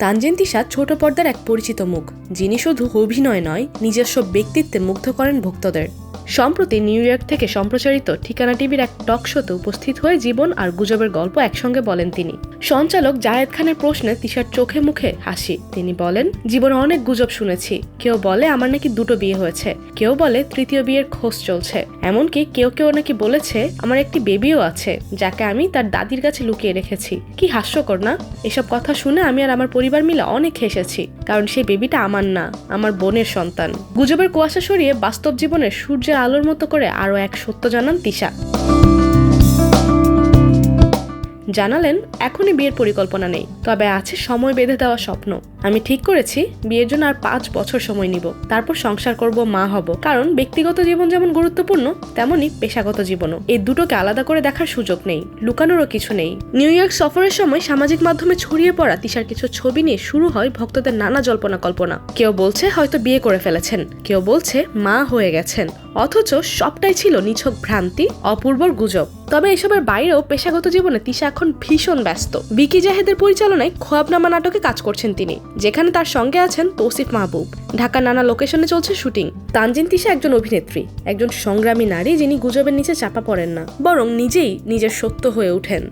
তানজিন তিশা ছোট পর্দার এক পরিচিত মুখ, যিনি শুধু অভিনয় নয়, নিজস্ব ব্যক্তিত্বে মুগ্ধ করেন ভক্তদের। সম্প্রতি নিউ ইয়র্ক থেকে সম্প্রচারিত ঠিকানা টিভির এক টক শোতে উপস্থিত হয়ে জীবন আর গুজবের গল্প একসঙ্গে বলেন তিনি। সঞ্চালক জায়েদ খানের প্রশ্নে তিশার চোখে মুখে হাসি। তিনি বলেন, জীবনে অনেক গুজব শুনেছি। কেউ বলে আমার নাকি 2টো বিয়ে হয়েছে, কেউ বলে 3য় বিয়ের খোঁজ চলছে, এমনকি কেউ কেউ নাকি বলেছে আমার একটি বেবিও আছে, যাকে আমি তার দাদির কাছে লুকিয়ে রেখেছি। কি হাস্যকর না? এসব কথা শুনে আমি আর আমার পরিবার মিলে অনেক হেসেছি, কারণ সেই বেবিটা আমার না, আমার বোনের সন্তান। গুজবের কুয়াশা সরিয়ে বাস্তব জীবনের সূর্যের আলোর মতো করে আরও এক সত্য জানান তিশা। জানালেন, এখনই বিয়ের পরিকল্পনা নেই, তবে আছে সময় বেঁধে দেওয়া স্বপ্ন। আমি ঠিক করেছি বিয়ের জন্য আর 5 বছর সময় নিব, তারপর সংসার করব, মা হব। কারণ ব্যক্তিগত জীবন যেমন গুরুত্বপূর্ণ, তেমনি পেশাগত জীবনও। এই দুটোকে আলাদা করে দেখার সুযোগ নেই, লুকানোরও কিছু নেই। নিউ ইয়র্ক সফরের সময় সামাজিক মাধ্যমে ছড়িয়ে পড়া তিশার কিছু ছবি নিয়ে শুরু হয় ভক্তদের নানা জল্পনা কল্পনা। কেউ বলছে হয়তো বিয়ে করে ফেলেছেন, কেউ বলছে মা হয়ে গেছেন, অথচ সবটাই ছিল নিছক ভ্রান্তি, অপূর্বর গুজব। তবে এসবের বাইরেও পেশাগত জীবনে তিশা এখন ভীষণ ব্যস্ত। বিকি জাহেদের পরিচালনায় খোয়াবনামা নাটকে কাজ করছেন তিনি, যেখানে তার সঙ্গে আছেন তৌসিফ মাহবুব। ঢাকার নানা লোকেশনে চলছে শুটিং। তানজিন তিশা একজন অভিনেত্রী, একজন সংগ্রামী নারী, যিনি গুজবের নিচে চাপা পড়েন না, বরং নিজেই নিজের সত্য হয়ে ওঠেন।